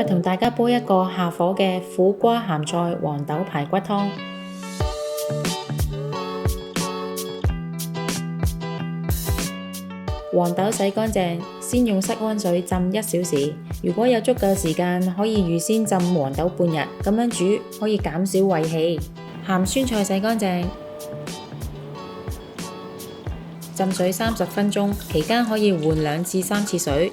日同大家煲一個下火嘅苦瓜鹹菜黃豆排骨湯。黃豆洗乾淨，先用室溫水浸1小時。如果有足夠時間，可以預先浸黃豆半日，咁樣煮可以減少胃氣。鹹酸菜洗乾淨，浸水30分鐘，期間可以換2至3次水。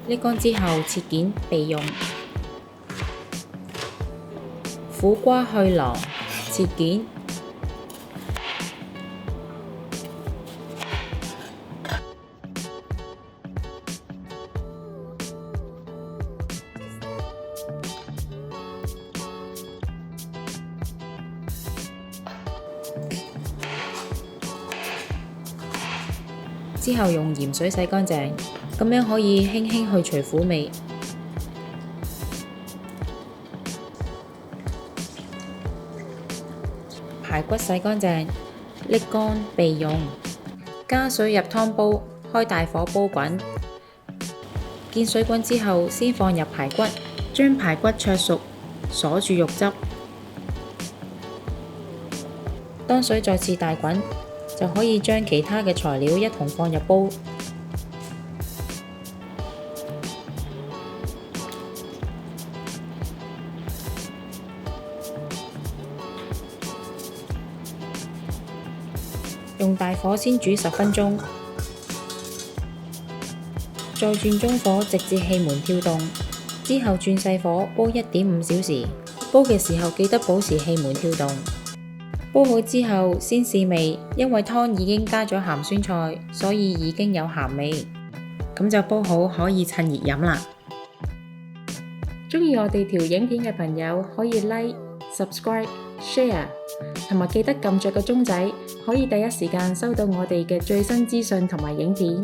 瀝乾之後切件備用。苦瓜去囊，切件。之後用鹽水洗乾淨，咁樣可以輕輕去除苦味。排骨洗乾淨，瀝乾備用。加水入湯煲，開大火煲滾。見水滾之後，先放入排骨，將排骨焯熟，鎖住肉汁。當水再次大滾，就可以將其他嘅材料一同放入煲。用大火先煮10分鐘，再轉中火直至氣門跳動，之後轉細火煲1.5小時。煲嘅時候記得保持氣門跳動。煲好之後先試味，因為湯已經加咗鹹酸菜，所以已經有鹹味，咁就煲好可以趁熱飲啦。鍾意我哋條影片嘅朋友可以 Like、Subscribe、Share， 同埋記得撳着個鐘仔，可以第一時間收到我哋嘅最新資訊同埋影片。